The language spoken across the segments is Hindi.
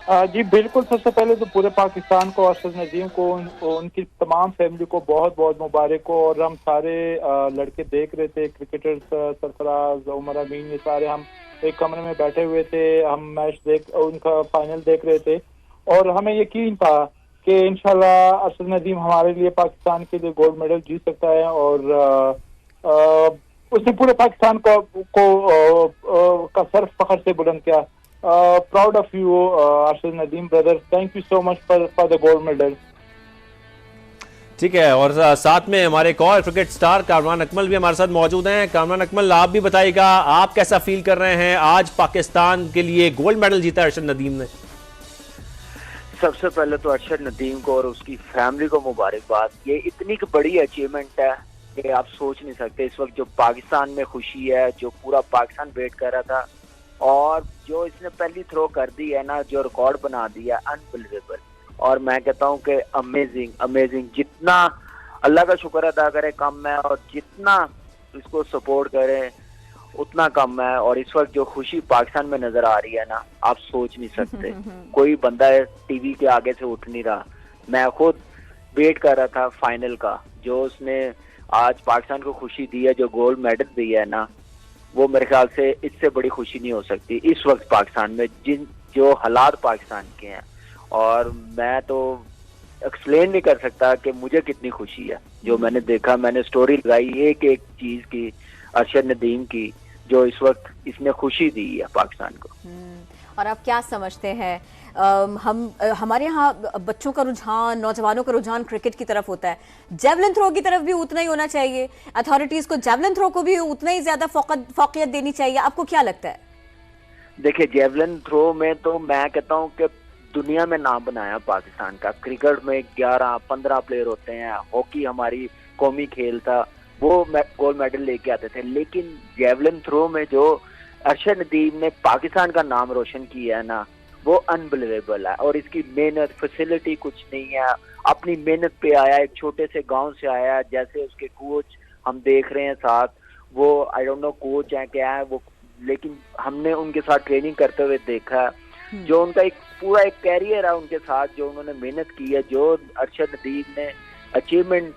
जी बिल्कुल। सबसे पहले तो पूरे पाकिस्तान को, अरशद नदीम को, उनकी तमाम फैमिली को बहुत बहुत मुबारक हो। और हम सारे लड़के देख रहे थे, क्रिकेटर्स, सरफराज, उमर अमीन, ये सारे हम एक कमरे में बैठे हुए थे। हम मैच देख, उनका फाइनल देख रहे थे और हमें यकीन था कि इंशाल्लाह अरशद नदीम हमारे लिए, पाकिस्तान के लिए गोल्ड मेडल जीत सकता है। और उसने पूरे पाकिस्तान का सर फखर से बुलंद किया। Proud of you, Arshad Nadeem brother. Thank you so much for the gold medal. ठीक है, और साथ में हमारे एक और क्रिकेट स्टार कामरान अकमल भी हमारे साथ मौजूद हैं। कामरान अकमल, आप भी बताइएगा, आप कैसा फील कर रहे हैं? आज पाकिस्तान के लिए गोल्ड मेडल जीता अरशद नदीम ने। सबसे पहले तो अरशद नदीम को और उसकी फैमिली को मुबारकबाद। ये इतनी बड़ी अचीवमेंट है कि आप सोच नहीं सकते। इस वक्त जो पाकिस्तान में खुशी है, जो पूरा पाकिस्तान वेट कर रहा था, और जो इसने पहली थ्रो कर दी है ना, जो रिकॉर्ड बना दिया, अनबिलीवेबल। और मैं कहता हूँ कि अमेजिंग अमेजिंग। जितना अल्लाह का शुक्र अदा करे कम है, और जितना इसको सपोर्ट करें उतना कम है। और इस वक्त जो खुशी पाकिस्तान में नजर आ रही है ना, आप सोच नहीं सकते। कोई बंदा टीवी के आगे से उठ नहीं रहा। मैं खुद वेट कर रहा था फाइनल का। जो उसने आज पाकिस्तान को खुशी दी है, जो गोल्ड मेडल दिया है ना, वो मेरे ख्याल से इससे बड़ी खुशी नहीं हो सकती इस वक्त पाकिस्तान में, जो हालात पाकिस्तान के हैं। और मैं तो एक्सप्लेन नहीं कर सकता कि मुझे कितनी खुशी है। जो मैंने देखा, मैंने स्टोरी लगाई एक एक चीज की, अरशद नदीम की, जो इस वक्त इसने खुशी दी है पाकिस्तान को। और आप क्या समझते हैं, हमारे यहाँ बच्चों का रुझान, नौजवानों का रुझान क्रिकेट की तरफ होता है, जेवलिन थ्रो की तरफ भी उतना ही होना चाहिए? अथॉरिटीज को जेवलिन थ्रो को भी उतना ही ज्यादा फोकस देनी चाहिए? आपको क्या लगता है? देखिए, जेवलिन थ्रो में तो मैं कहता हूँ कि दुनिया में नाम बनाया पाकिस्तान का। क्रिकेट में 11-15 प्लेयर होते हैं, हॉकी हमारी कौमी खेल था, वो गोल्ड मेडल लेके आते थे। लेकिन जेवलिन थ्रो में जो अरशद नदीम ने पाकिस्तान का नाम रोशन किया है ना, वो अनबिलीवेबल है। और इसकी मेहनत, फैसिलिटी कुछ नहीं है, अपनी मेहनत पे आया, एक छोटे से गांव से आया। जैसे उसके कोच हम देख रहे हैं साथ, वो आई डोंट नो कोच है क्या है वो, लेकिन हमने उनके साथ ट्रेनिंग करते हुए देखा। जो उनका एक पूरा एक कैरियर है उनके साथ, जो उन्होंने मेहनत की है, जो अरशद नदीम ने अचीवमेंट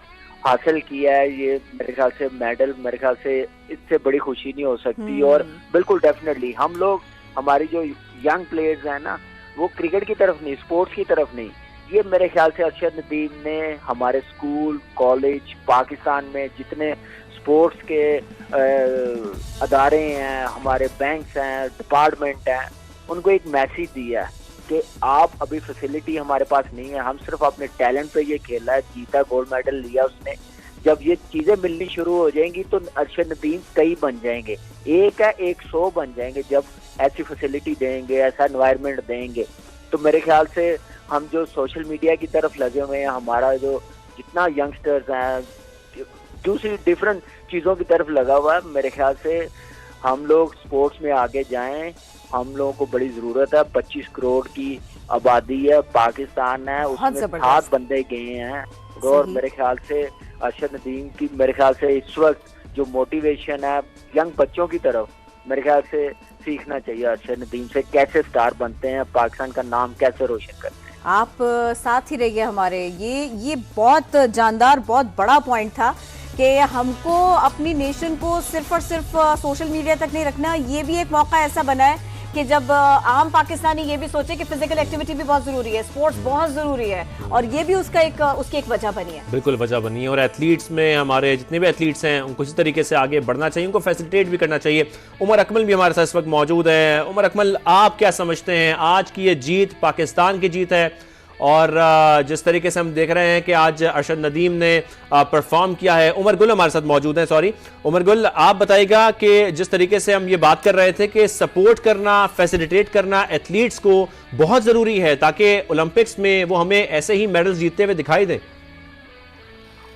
हासिल किया है, ये मेरे ख्याल से मेडल, मेरे ख्याल से इससे बड़ी खुशी नहीं हो सकती। और बिल्कुल डेफिनेटली हम लोग, हमारी जो यंग प्लेयर्स हैं ना, वो क्रिकेट की तरफ नहीं, स्पोर्ट्स की तरफ नहीं, ये मेरे ख्याल से अरशद नदीम ने हमारे स्कूल, कॉलेज, पाकिस्तान में जितने स्पोर्ट्स के अदारे हैं, हमारे बैंक्स हैं, डिपार्टमेंट हैं, उनको एक मैसेज दिया है कि आप अभी फैसिलिटी हमारे पास नहीं है, हम सिर्फ अपने टैलेंट पे ये खेला है। जीता, गोल्ड मेडल लिया उसने। जब ये चीजें मिलनी शुरू हो जाएंगी तो अरशद नदीम कई बन जाएंगे, एक है 100 बन जाएंगे। जब ऐसी फैसिलिटी देंगे, ऐसा एनवायरनमेंट देंगे, तो मेरे ख्याल से हम जो सोशल मीडिया की तरफ लगे हुए हैं, हमारा जो जितना यंगस्टर्स हैं, दूसरी डिफरेंट चीजों की तरफ लगा हुआ है, मेरे ख्याल से हम लोग स्पोर्ट्स में आगे जाएं। हम लोगों को बड़ी जरूरत है। 25 करोड़ की आबादी है, पाकिस्तान है, उसमें 7 बंदे गए हैं। और मेरे ख्याल से अरशद नदीम की, मेरे ख्याल से इस वक्त जो मोटिवेशन है यंग बच्चों की तरफ, मेरे ख्याल से सीखना चाहिए अरशद नदीम से, कैसे स्टार बनते हैं, पाकिस्तान का नाम कैसे रोशन करते हैं। आप साथ ही रहिए हमारे। ये बहुत जानदार, बहुत बड़ा पॉइंट था कि हमको अपनी नेशन को सिर्फ और सिर्फ सोशल मीडिया तक नहीं रखना। ये भी एक मौका ऐसा बना है कि जब आम पाकिस्तानी ये भी सोचे कि फिजिकल एक्टिविटी भी बहुत जरूरी है, स्पोर्ट्स बहुत जरूरी है, और ये भी उसकी एक वजह बनी है। बिल्कुल वजह बनी है। और एथलीट्स में हमारे जितने भी एथलीट्स हैं, उनको इसी तरीके से आगे बढ़ना चाहिए, उनको फैसिलिटेट भी करना चाहिए। उमर अकमल भी हमारे साथ इस वक्त मौजूद है। उमर अकमल, आप क्या समझते हैं, आज की ये जीत पाकिस्तान की जीत है? और जिस तरीके से हम देख रहे हैं कि आज अरशद नदीम ने परफॉर्म किया है। उमर गुल हमारे साथ मौजूद हैं। सॉरी उमर गुल, आप बताइएगा कि जिस तरीके से हम ये बात कर रहे थे कि सपोर्ट करना, फैसिलिटेट करना एथलीट्स को बहुत ज़रूरी है, ताकि ओलंपिक्स में वो हमें ऐसे ही मेडल्स जीतते हुए दिखाई दें।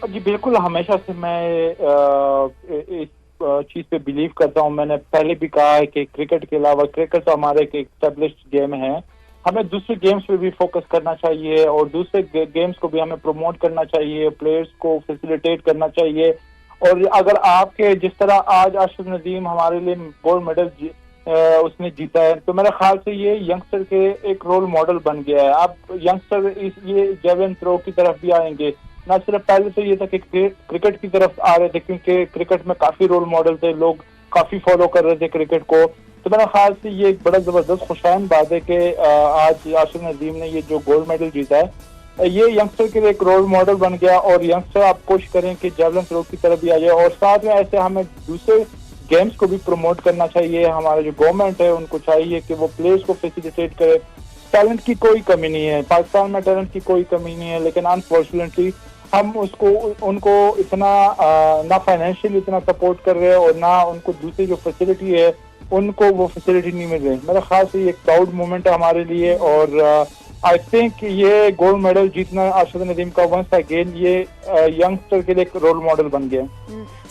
जी बिल्कुल, हमेशा से मैं इस चीज़ पे बिलीव करता हूँ। मैंने पहले भी कहा है कि क्रिकेट के अलावा, क्रिकेट तो हमारे एक एस्टेब्लिश्ड गेम है, हमें दूसरे गेम्स पे भी फोकस करना चाहिए और दूसरे गेम्स को भी हमें प्रमोट करना चाहिए, प्लेयर्स को फैसिलिटेट करना चाहिए। और अगर आपके जिस तरह आज अरशद नदीम हमारे लिए गोल्ड मेडल उसने जीता है। तो मेरे ख्याल से ये यंगस्टर के एक रोल मॉडल बन गया है। अब यंगस्टर ये जेवलिन थ्रो की तरफ भी आएंगे, ना सिर्फ पहले तो ये था कि क्रिकेट की तरफ आ रहे थे, क्योंकि क्रिकेट में काफी रोल मॉडल थे, लोग काफी फॉलो कर रहे थे क्रिकेट को। तो मेरे ख्याल से ये एक बड़ा जबरदस्त खुशहाल बात है कि आज अरशद नदीम ने ये जो गोल्ड मेडल जीता है, ये यंगस्टर के लिए एक रोल मॉडल बन गया। और यंगस्टर आप कोशिश करें कि जेवलिन थ्रो की तरफ भी आ जाए, और साथ में ऐसे हमें दूसरे गेम्स को भी प्रमोट करना चाहिए। हमारा जो गवर्नमेंट है उनको चाहिए कि वो प्लेयर्स को फैसिलिटेट करे। टैलेंट की कोई कमी नहीं है, पाकिस्तान में टैलेंट की कोई कमी नहीं है, लेकिन अनफॉर्चुनेटली हम उनको इतना ना फाइनेंशियल इतना सपोर्ट कर रहे हैं, और ना उनको दूसरी जो फैसिलिटी है उनको वो फैसिलिटी नहीं मिल रही। मेरे ख्याल से ये एक प्राउड मोमेंट है हमारे लिए, और आई थिंक ये गोल्ड मेडल जीतना अरशद नदीम का वंस अगेन ये यंगस्टर के लिए एक रोल मॉडल बन गया।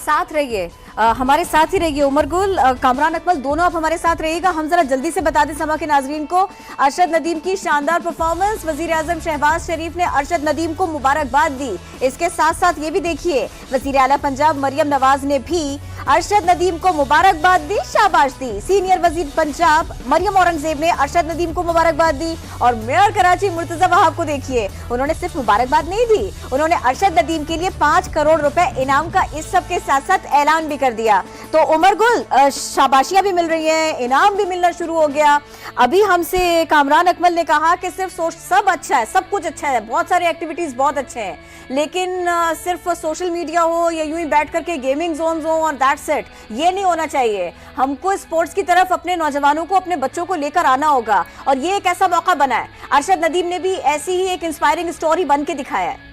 साथ रहिए, हमारे साथ ही रहिए उमर गुल, कामरान अकमल, दोनों आप हमारे साथ रहिएगा। हम जरा जल्दी से बता दें समा के नाजरीन को, अरशद नदीम की शानदार परफॉर्मेंस, वजीर आजम शहबाज शरीफ ने अरशद नदीम को मुबारकबाद दी। इसके साथ साथ ये भी देखिए, वजीर आला पंजाब मरियम नवाज ने भी अरशद नदीम को मुबारकबाद दी, शाबाश दी। सीनियर वजीर पंजाब मरियम औरंगजेब ने अरशद नदीम को मुबारकबाद दी, और मेयर कराची मुर्तजा वहाब को देखिए, उन्होंने सिर्फ मुबारकबाद नहीं दी, उन्होंने अरशद नदीम के लिए 5 करोड़ रुपए इनाम का इस सब के साथ साथ ऐलान भी कर दिया। तो उमर गुल, शाबाशियां भी मिल रही हैं, इनाम भी मिलना शुरू हो गया। अभी हमसे कामरान अकमल ने कहा कि सिर्फ सब अच्छा है, सब कुछ अच्छा है, बहुत सारे एक्टिविटीज बहुत अच्छे हैं, लेकिन सिर्फ सोशल मीडिया हो या यूं ही बैठ करके गेमिंग जोन्स हो और दैट्स इट, ये नहीं होना चाहिए। हमको स्पोर्ट्स की तरफ अपने नौजवानों को, अपने बच्चों को लेकर आना होगा, और ये एक ऐसा मौका बना है। अरशद नदीम ने भी ऐसी ही एक इंस्पायरिंग स्टोरी बन के दिखाया है।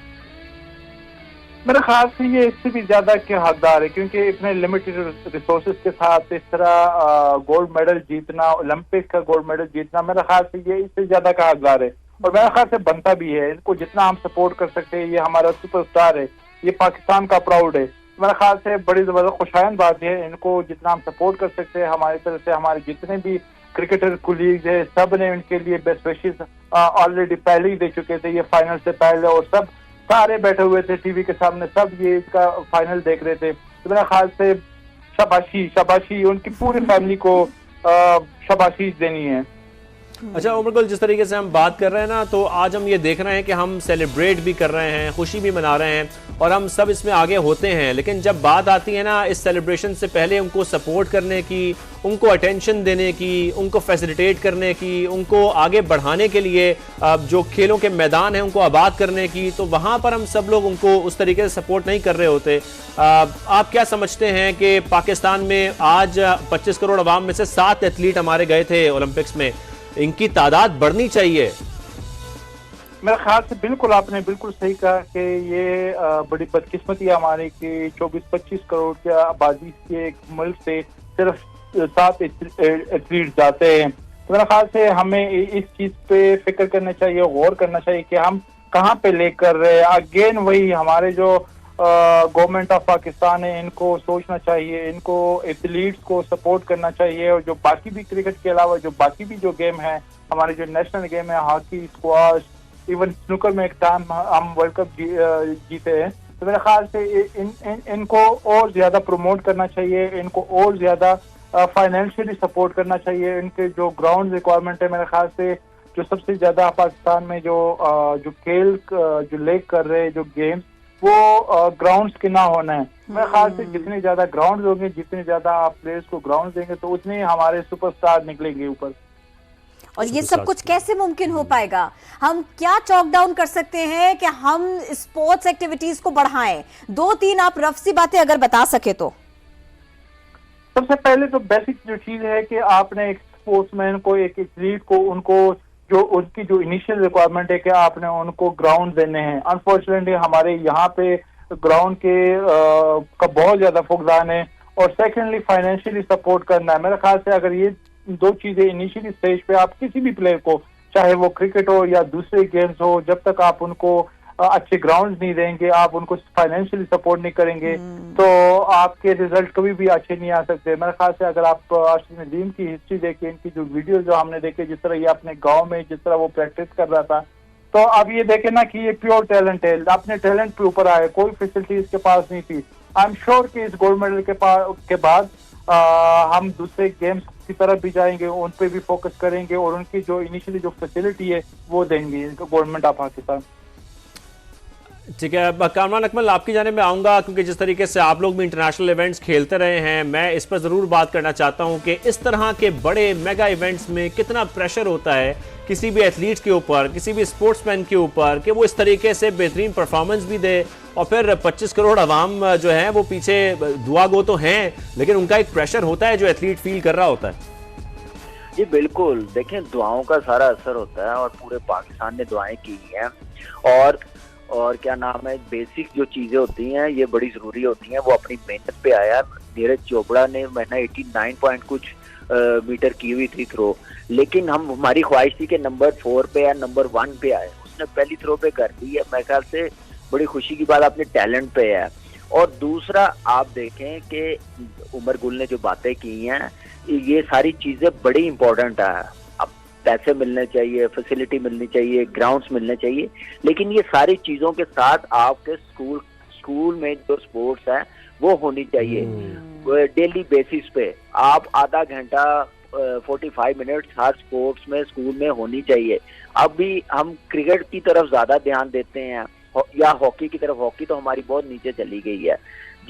मेरे ख्याल से ये इससे भी ज्यादा के हकदार है, क्योंकि इतने लिमिटेड रिसोर्सेज के साथ इस तरह गोल्ड मेडल जीतना, ओलंपिक का गोल्ड मेडल जीतना, मेरे ख्याल से ये इससे ज्यादा का हकदार है, और मेरे ख्याल से बनता भी है। इनको जितना हम सपोर्ट कर सकते हैं, ये हमारा सुपरस्टार है, ये पाकिस्तान का प्राउड है। मेरे ख्याल से बड़ी जबरदस्त खुशहाल बात है, इनको जितना हम सपोर्ट कर सकते हैं हमारी तरफ से। हमारे जितने भी क्रिकेटर कुलीग है, सब ने इनके लिए बेस्ट विशेस ऑलरेडी पहले ही दे चुके थे, ये फाइनल से पहले, और सब सारे बैठे हुए थे टीवी के सामने, सब ये इसका फाइनल देख रहे थे। तो मेरे ख्याल से शाबाशी उनकी पूरी फैमिली को शाबाशी देनी है। अच्छा उमर गुल, जिस तरीके से हम बात कर रहे हैं ना, तो आज हम ये देख रहे हैं कि हम सेलिब्रेट भी कर रहे हैं, खुशी भी मना रहे हैं, और हम सब इसमें आगे होते हैं, लेकिन जब बात आती है ना इस सेलिब्रेशन से पहले उनको सपोर्ट करने की, उनको अटेंशन देने की, उनको फैसिलिटेट करने की, उनको आगे बढ़ाने के लिए जो खेलों के मैदान हैं उनको आबाद करने की, तो वहाँ पर हम सब लोग उनको उस तरीके से सपोर्ट नहीं कर रहे होते। आप क्या समझते हैं कि पाकिस्तान में आज 25 करोड़ अवाम में से 7 एथलीट हमारे गए थे ओलंपिक्स में, इनकी तादाद बढ़नी चाहिए? मेरे ख्याल से बिल्कुल आपने बिल्कुल सही कहा कि ये बड़ी बदकिस्मती है हमारी कि 24-25 करोड़ की आबादी के एक मुल्क से सिर्फ 7 एथलीट जाते हैं। तो मेरे ख्याल से हमें इस चीज पे फिक्र करना चाहिए, गौर करना चाहिए कि हम कहाँ पे लेकर रहे हैं। अगेन वही हमारे जो गवर्नमेंट ऑफ पाकिस्तान है, इनको सोचना चाहिए, इनको एथलीट्स को सपोर्ट करना चाहिए, और जो बाकी भी क्रिकेट के अलावा जो बाकी भी जो गेम है, हमारे जो नेशनल गेम है, हॉकी, स्क्वाश, इवन स्नूकर में एक टाइम हम वर्ल्ड कप जीते हैं। तो मेरे ख्याल से इनको और ज्यादा प्रमोट करना चाहिए, इनको और ज्यादा फाइनेंशियली सपोर्ट करना चाहिए। इनके जो ग्राउंड रिक्वायरमेंट है, मेरे ख्याल से जो सबसे ज्यादा पाकिस्तान में जो खेल जो लेग कर रहे हैं, जो गेम्स, वो ग्राउंड्स के ना होना है। मेरे ख्याल से जितने ज्यादा ग्राउंड होंगे, जितने ज्यादा आप प्लेयर्स को ग्राउंड देंगे, तो उतने हमारे सुपरस्टार निकलेंगे ऊपर। और ये सब कुछ कैसे मुमकिन हो पाएगा? हम क्या चॉक डाउन कर सकते हैं कि हम स्पोर्ट्स एक्टिविटीज को बढ़ाएं? 2-3 आप रफ सी बातें अगर बता सके तो। सबसे पहले तो बेसिक जो चीज है कि आपने एक स्पोर्ट्समैन को, एक एथलीट को, उनको जो उनकी जो इनिशियल रिक्वायरमेंट है कि आपने उनको ग्राउंड देने हैं। अनफॉर्चुनेटली हमारे यहाँ पे ग्राउंड के का बहुत ज्यादा फुकदान है, और सेकेंडली फाइनेंशियली सपोर्ट करना है। मेरे ख्याल से अगर ये 2 चीजें इनिशियली स्टेज पे आप किसी भी प्लेयर को, चाहे वो क्रिकेट हो या दूसरे गेम्स हो, जब तक आप उनको अच्छे ग्राउंड नहीं देंगे, आप उनको फाइनेंशियली सपोर्ट नहीं करेंगे, तो आपके रिजल्ट कभी भी अच्छे नहीं आ सकते। मेरे ख्याल से अगर आप अरशद नदीम की हिस्ट्री देखें, इनकी जो वीडियो जो हमने देखे, जिस तरह ये अपने गांव में जिस तरह वो प्रैक्टिस कर रहा था, तो अब ये देखे ना कि ये प्योर टैलेंट है, अपने टैलेंट के ऊपर आए, कोई फैसिलिटी इसके पास नहीं थी। आई एम श्योर कि इस गोल्ड मेडल के बाद हम दूसरे गेम्स की तरफ भी जाएंगे, उन पे भी फोकस करेंगे और उनकी जो इनिशियली जो फैसिलिटी है वो देंगे गवर्नमेंट ऑफ पाकिस्तान। ठीक है, अब कामरान अकमल आपकी जाने में आऊँगा, क्योंकि जिस तरीके से आप लोग भी इंटरनेशनल इवेंट्स खेलते रहे हैं, मैं इस पर ज़रूर बात करना चाहता हूं कि इस तरह के बड़े मेगा इवेंट्स में कितना प्रेशर होता है किसी भी एथलीट के ऊपर, किसी भी स्पोर्ट्समैन के ऊपर, कि वो इस तरीके से बेहतरीन परफॉर्मेंस भी दे और फिर 25 करोड़ अवाम जो है वो पीछे दुआ गो तो हैं, लेकिन उनका एक प्रेशर होता है जो एथलीट फील कर रहा होता है। जी बिल्कुल, देखें दुआओं का सारा असर होता है और पूरे पाकिस्तान ने दुआएं की हैं और क्या नाम है, बेसिक जो चीजें होती हैं ये बड़ी जरूरी होती हैं, वो अपनी मेहनत पे आया। नीरज चोपड़ा ने मैंने 89 पॉइंट कुछ मीटर की हुई थी थ्रो, लेकिन हमारी ख्वाहिश थी कि नंबर 4 पे या नंबर 1 पे आए, उसने पहली थ्रो पे कर दी है। मेरे ख्याल से बड़ी खुशी की बात अपने टैलेंट पे है। और दूसरा आप देखें कि उमर गुल ने जो बातें की हैं ये सारी चीजें बड़ी इंपॉर्टेंट है। अब पैसे मिलने चाहिए, फैसिलिटी मिलनी चाहिए, ग्राउंड्स मिलने चाहिए, लेकिन ये सारी चीजों के साथ आपके स्कूल में जो स्पोर्ट्स है वो होनी चाहिए डेली बेसिस पे। आप आधा घंटा 45 मिनट्स हर स्पोर्ट्स में स्कूल में होनी चाहिए। अभी हम क्रिकेट की तरफ ज्यादा ध्यान देते हैं या हॉकी की तरफ, हॉकी तो हमारी बहुत नीचे चली गई है।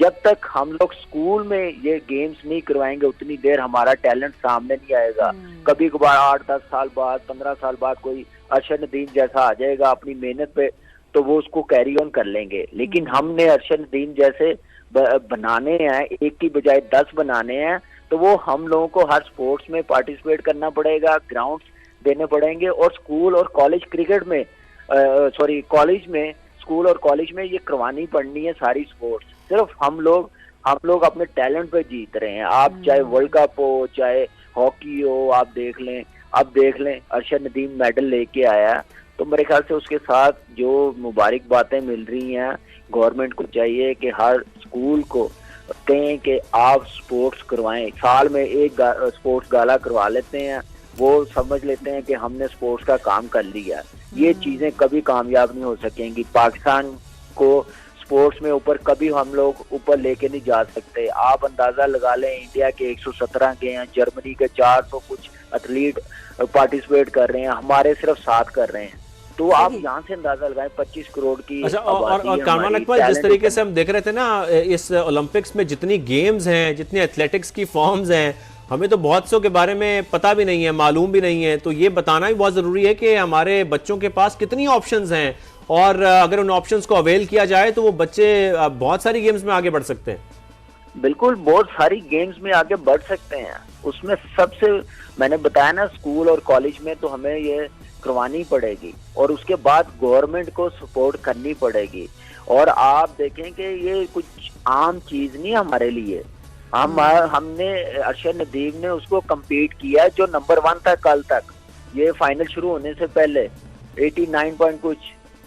जब तक हम लोग स्कूल में ये गेम्स नहीं करवाएंगे उतनी देर हमारा टैलेंट सामने नहीं आएगा। कभी कभार 8-10 साल बाद, 15 साल बाद कोई अरशद नदीम जैसा आ जाएगा अपनी मेहनत पे, तो वो उसको कैरी ऑन कर लेंगे। लेकिन हमने अरशद नदीम जैसे बनाने हैं, एक की बजाय 10 बनाने हैं, तो वो हम लोगों को हर स्पोर्ट्स में पार्टिसिपेट करना पड़ेगा, ग्राउंड्स देने पड़ेंगे। और स्कूल और कॉलेज क्रिकेट में स्कूल और कॉलेज में ये करवानी पड़नी है सारी स्पोर्ट्स। सिर्फ हम लोग अपने टैलेंट पे जीत रहे हैं। आप चाहे वर्ल्ड कप हो, चाहे हॉकी हो, आप देख लें अरशद नदीम मेडल लेके आया, तो मेरे ख्याल से उसके साथ जो मुबारक बातें मिल रही हैं, गवर्नमेंट को चाहिए कि हर स्कूल को कहें कि आप स्पोर्ट्स करवाएं, साल में एक स्पोर्ट्स गाला करवा लेते हैं, वो समझ लेते हैं कि हमने स्पोर्ट्स का काम कर लिया। ये चीजें कभी कामयाब नहीं हो सकेंगी। पाकिस्तान को स्पोर्ट्स में ऊपर कभी हम लोग ऊपर लेके नहीं जा सकते। आप अंदाजा लगा लें, इंडिया के 117 के हैं, जर्मनी के 400 कुछ एथलीट पार्टिसिपेट कर रहे हैं, हमारे सिर्फ 7 कर रहे हैं। तो आप यहाँ से अंदाजा लगाएं 25 करोड़ की। अच्छा, और कामरान अकमल, जिस तरीके से हम देख रहे थे ना इस ओलंपिक्स में जितनी गेम्स हैं, जितनी एथलेटिक्स की फॉर्म्स हैं, हमें तो बहुत सौ के बारे में पता भी नहीं है, मालूम भी नहीं है। तो ये बताना भी बहुत ज़रूरी है कि हमारे बच्चों के पास कितनी ऑप्शंस हैं, और अगर उन ऑप्शंस को अवेल किया जाए तो वो बच्चे बहुत सारी गेम्स में आगे बढ़ सकते हैं। बिल्कुल, बहुत सारी गेम्स में आगे बढ़ सकते हैं। उसमें सबसे मैंने बताया ना, स्कूल और कॉलेज में तो हमें ये करवानी पड़ेगी और उसके बाद गवर्नमेंट को सपोर्ट करनी पड़ेगी। और आप देखें कि ये कुछ आम चीज नहीं हमारे लिए। हमने अरशद नदीम ने उसको कम्पीट किया जो नंबर 1 था कल तक, ये फाइनल शुरू होने से पहले 89 पॉइंट कुछ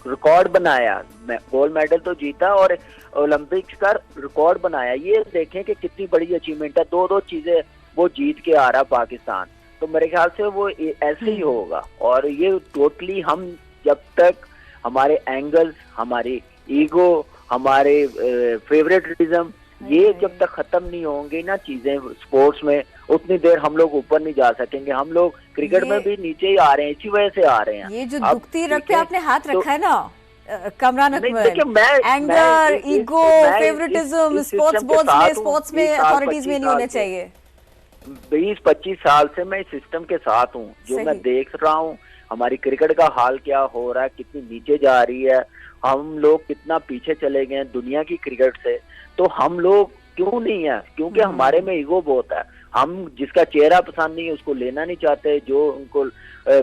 रिकॉर्ड बनाया, गोल्ड मेडल तो जीता और ओलंपिक्स का रिकॉर्ड बनाया। ये देखें कि कितनी बड़ी अचीवमेंट है। 2-2 चीजें वो जीत के आ रहा पाकिस्तान। तो मेरे ख्याल से वो ऐसे ही होगा। और ये टोटली हम जब तक हमारे एंगल्स, हमारी ईगो, हमारे फेवरेटिज्म, ये जब तक खत्म नहीं होंगे ना चीजें स्पोर्ट्स में, उतनी देर हम लोग ऊपर नहीं जा सकेंगे। हम लोग क्रिकेट में भी नीचे ही आ रहे हैं, इसी वजह से आ रहे हैं। ये जो दुखती रख पे आपने हाथ रखा है ना Kamran Akmal, anger, ego, favouritism sports में अथॉरिटीज में नहीं होने चाहिए। 20-25 साल से मैं इस सिस्टम के साथ हूँ। जो मैं देख रहा हूँ हमारी क्रिकेट का हाल क्या हो रहा है, कितनी नीचे जा रही है, हम लोग कितना पीछे चले गए हैं दुनिया की क्रिकेट से। तो हम लोग क्यों नहीं है? क्योंकि हमारे में ईगो बहुत है। हम जिसका चेहरा पसंद नहीं है उसको लेना नहीं चाहते, जो उनको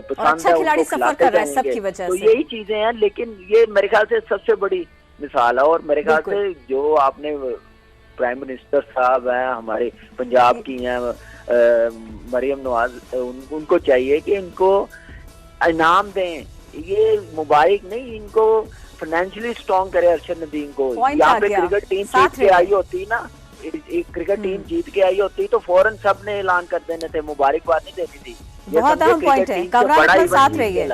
पसंद है उनको खिलाते रहेंगे। तो यही चीजें हैं। लेकिन ये मेरे ख्याल से सबसे बड़ी मिसाल है। और मेरे ख्याल से जो आपने प्राइम मिनिस्टर साहब हैं हमारे पंजाब की हैं, मरियम नवाज, उनको चाहिए कि इनको इनाम दें। ये मुबारक नहीं, इनको फाइनेंशियली स्ट्रॉन्ग करे अरशद नदीम को। यहाँ पे क्रिकेट टीम जीत के आई होती ना, क्रिकेट टीम जीत के आई होती तो फौरन सब ने ऐलान कर देने थे, मुबारकबाद नहीं देनी थी। बहुत अहम पॉइंट है। कामरान अकमल साथ रहिए।